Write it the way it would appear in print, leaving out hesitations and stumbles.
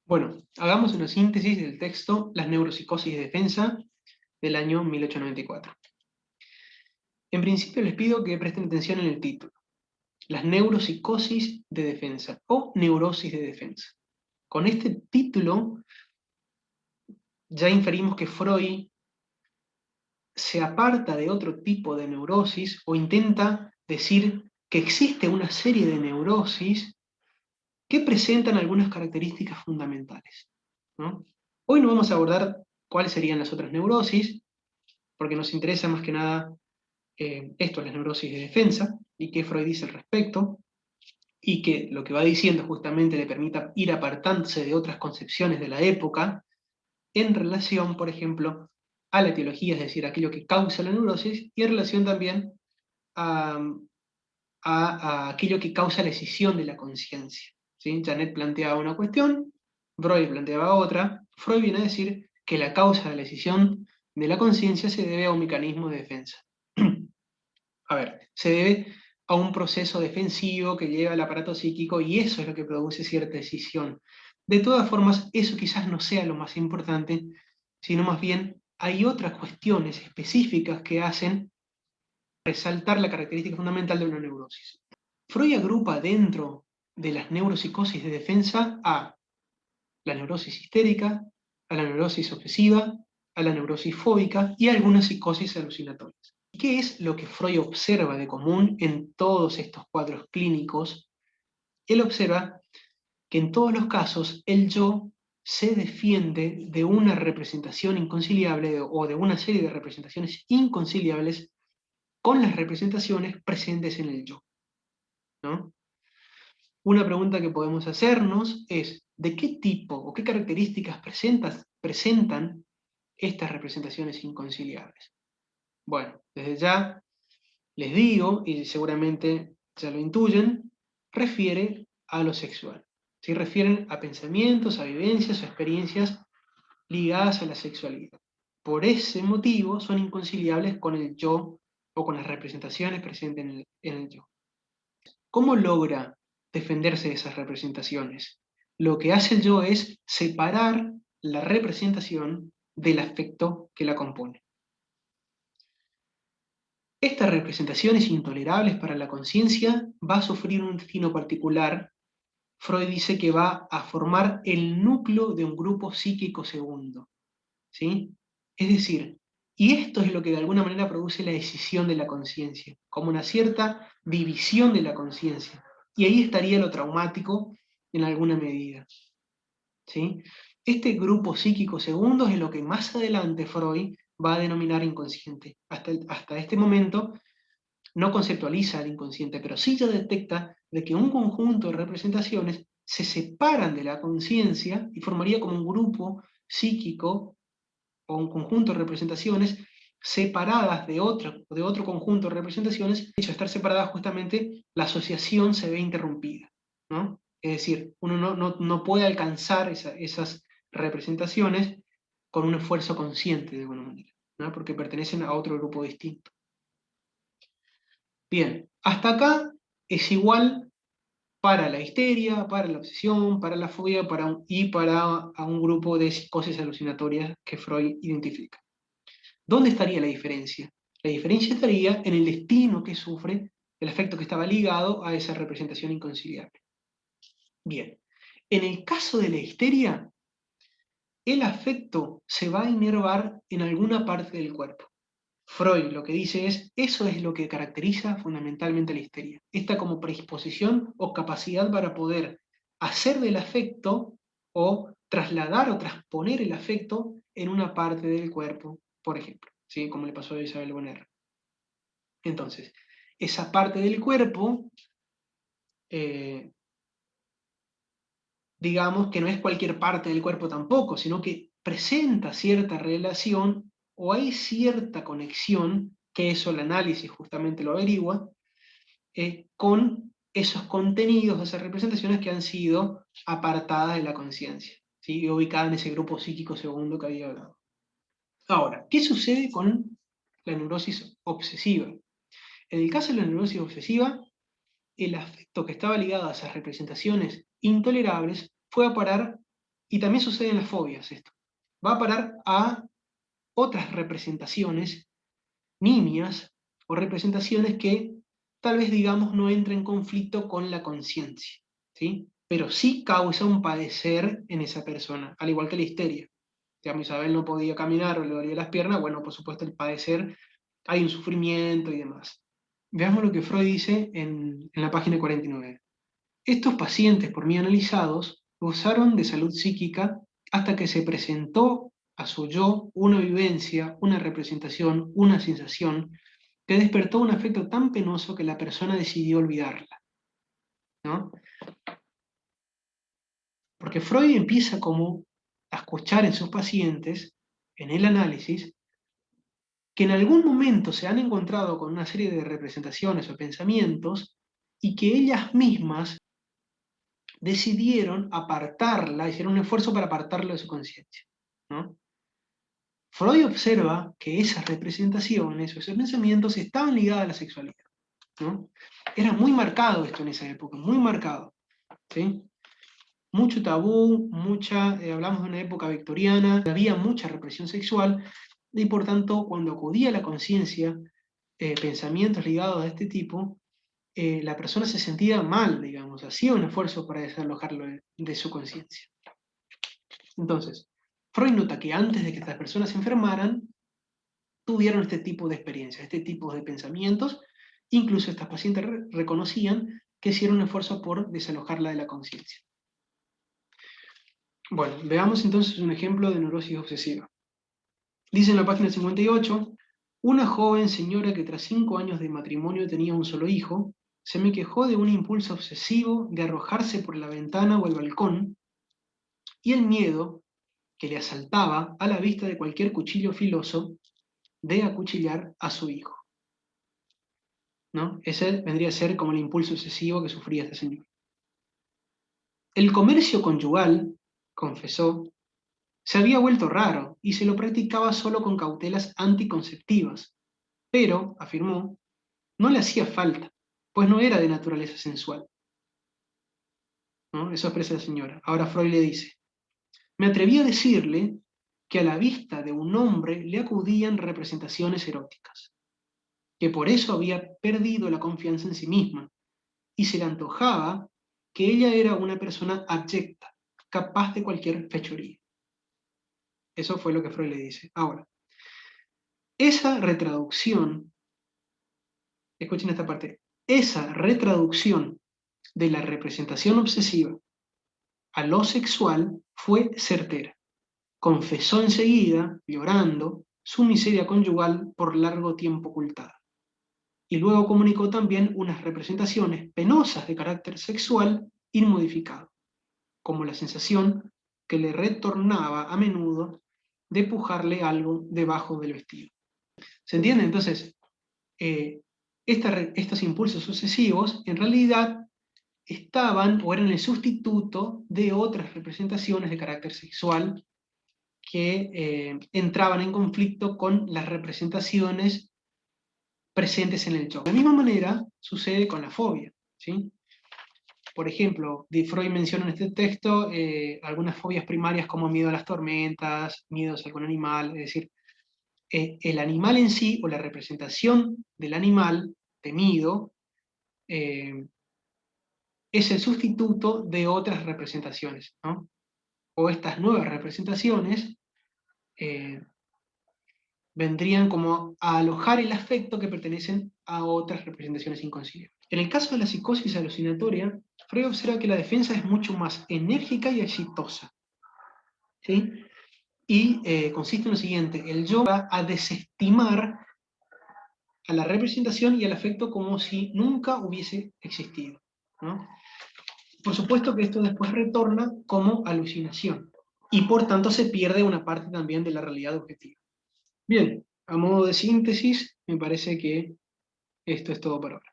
Bueno, hagamos una síntesis del texto Las neuropsicosis de defensa del año 1894. En principio les pido que presten atención en el título. Las neuropsicosis de defensa o neurosis de defensa. Con este título ya inferimos que Freud se aparta de otro tipo de neurosis o intenta decir que existe una serie de neurosis que presentan algunas características fundamentales, ¿no? Hoy no vamos a abordar cuáles serían las otras neurosis, porque nos interesa más que nada esto, las neurosis de defensa, y qué Freud dice al respecto, y que lo que va diciendo justamente le permita ir apartándose de otras concepciones de la época en relación, por ejemplo, a la etiología, es decir, aquello que causa la neurosis, y en relación también a, a aquello que causa la escisión de la conciencia. ¿Sí? Janet planteaba una cuestión, Freud planteaba otra. Freud viene a decir que la causa de la escisión de la conciencia se debe a un mecanismo de defensa. A ver, se debe a un proceso defensivo que lleva al aparato psíquico y eso es lo que produce cierta escisión. De todas formas, eso quizás no sea lo más importante, sino más bien hay otras cuestiones específicas que hacen resaltar la característica fundamental de una neurosis. Freud agrupa dentro de las neuropsicosis de defensa a la neurosis histérica, a la neurosis obsesiva, a la neurosis fóbica y a algunas psicosis alucinatorias. ¿Qué es lo que Freud observa de común en todos estos cuadros clínicos? Él observa que en todos los casos el yo se defiende de una representación inconciliable o de una serie de representaciones inconciliables con las representaciones presentes en el yo, ¿no? Una pregunta que podemos hacernos es, ¿de qué tipo o qué características presentan estas representaciones inconciliables? Bueno, desde ya les digo, y seguramente ya lo intuyen, refiere a lo sexual. ¿Sí? Refieren a pensamientos, a vivencias o experiencias ligadas a la sexualidad. Por ese motivo son inconciliables con el yo o con las representaciones presentes en el yo. ¿Cómo logra defenderse de esas representaciones? Lo que hace el yo es separar la representación del afecto que la compone. Estas representaciones intolerables para la conciencia va a sufrir un destino particular. Freud dice que va a formar el núcleo de un grupo psíquico segundo, ¿sí? Es decir, y esto es lo que de alguna manera produce la escisión de la conciencia, como una cierta división de la conciencia. Y ahí estaría lo traumático en alguna medida, ¿sí? Este grupo psíquico segundo es lo que más adelante Freud va a denominar inconsciente. Hasta este momento no conceptualiza el inconsciente, pero sí ya detecta de que un conjunto de representaciones se separan de la conciencia y formaría como un grupo psíquico o un conjunto de representaciones separadas de otro conjunto de representaciones. De hecho, estar separadas justamente, la asociación se ve interrumpida, ¿no? Es decir, uno no puede alcanzar esas representaciones con un esfuerzo consciente de alguna manera, ¿no? Porque pertenecen a otro grupo distinto. Bien, hasta acá es igual para la histeria, para la obsesión, para la fobia y para a un grupo de psicosis alucinatorias que Freud identifica. ¿Dónde estaría la diferencia? La diferencia estaría en el destino que sufre el afecto que estaba ligado a esa representación inconciliable. Bien, en el caso de la histeria, el afecto se va a inervar en alguna parte del cuerpo. Freud lo que dice es, eso es lo que caracteriza fundamentalmente la histeria. Esta como predisposición o capacidad para poder hacer del afecto o trasladar o transponer el afecto en una parte del cuerpo, por ejemplo, ¿sí? Como le pasó a Isabel Bonner. Entonces, esa parte del cuerpo, eh, digamos que no es cualquier parte del cuerpo tampoco, sino que presenta cierta relación o hay cierta conexión, que eso el análisis justamente lo averigua, con esos contenidos, esas representaciones que han sido apartadas de la conciencia, ¿sí? Y ubicadas en ese grupo psíquico segundo que había hablado. Ahora, ¿qué sucede con la neurosis obsesiva? En el caso de la neurosis obsesiva, el afecto que estaba ligado a esas representaciones intolerables fue a parar Y también sucede en las fobias esto. Va a parar a otras representaciones nimias o representaciones que tal vez, digamos, no entren en conflicto con la conciencia, ¿sí? Pero sí causa un padecer en esa persona, al igual que la histeria. Digamos, Isabel no podía caminar o le dolía las piernas, bueno, por supuesto el padecer, hay un sufrimiento y demás. Veamos lo que Freud dice en la página 49. Estos pacientes por mí analizados gozaron de salud psíquica hasta que se presentó a su yo una vivencia, una representación, una sensación que despertó un afecto tan penoso que la persona decidió olvidarla, ¿no? Porque Freud empieza como a escuchar en sus pacientes, en el análisis, que en algún momento se han encontrado con una serie de representaciones o pensamientos y que ellas mismas decidieron apartarla, hicieron un esfuerzo para apartarlo de su conciencia, ¿no? Freud observa que esas representaciones o esos pensamientos estaban ligados a la sexualidad, ¿no? Era muy marcado esto en esa época, muy marcado, ¿sí? Mucho tabú, hablamos de una época victoriana, había mucha represión sexual, y por tanto, cuando acudía a la conciencia, pensamientos ligados a este tipo, la persona se sentía mal, digamos, hacía un esfuerzo para desalojarlo de su conciencia. Entonces, Freud nota que antes de que estas personas se enfermaran, tuvieron este tipo de experiencias, este tipo de pensamientos, incluso estas pacientes reconocían que hicieron un esfuerzo por desalojarla de la conciencia. Bueno, veamos entonces un ejemplo de neurosis obsesiva. Dice en la página 58, una joven señora que tras 5 años de matrimonio tenía un solo hijo, se me quejó de un impulso obsesivo de arrojarse por la ventana o el balcón y el miedo que le asaltaba a la vista de cualquier cuchillo filoso de acuchillar a su hijo, ¿no? Ese vendría a ser como el impulso obsesivo que sufría esta señora. El comercio conyugal, confesó, se había vuelto raro y se lo practicaba solo con cautelas anticonceptivas, pero, afirmó, no le hacía falta, pues no era de naturaleza sensual, ¿no? Eso expresa la señora. Ahora Freud le dice, me atreví a decirle que a la vista de un hombre le acudían representaciones eróticas, que por eso había perdido la confianza en sí misma, y se le antojaba que ella era una persona abyecta, capaz de cualquier fechoría. Eso fue lo que Freud le dice. Ahora, esa retraducción, escuchen esta parte, esa retraducción de la representación obsesiva a lo sexual fue certera. Confesó enseguida, llorando, su miseria conyugal por largo tiempo ocultada. Y luego comunicó también unas representaciones penosas de carácter sexual inmodificado, como la sensación que le retornaba a menudo de pujarle algo debajo del vestido. ¿Se entiende? Entonces, estos impulsos sucesivos en realidad estaban o eran el sustituto de otras representaciones de carácter sexual que entraban en conflicto con las representaciones presentes en el yo. De la misma manera sucede con la fobia, ¿sí? Por ejemplo, Freud menciona en este texto algunas fobias primarias como miedo a las tormentas, miedos a algún animal, es decir, el animal en sí o la representación del animal temido es el sustituto de otras representaciones, ¿no? O estas nuevas representaciones vendrían como a alojar el afecto que pertenecen a otras representaciones inconscientes. En el caso de la psicosis alucinatoria, Freud observa que la defensa es mucho más enérgica y exitosa, ¿sí? Y consiste en lo siguiente, el yo va a desestimar a la representación y al afecto como si nunca hubiese existido, ¿no? Por supuesto que esto después retorna como alucinación y por tanto se pierde una parte también de la realidad objetiva. Bien, a modo de síntesis, me parece que esto es todo por ahora.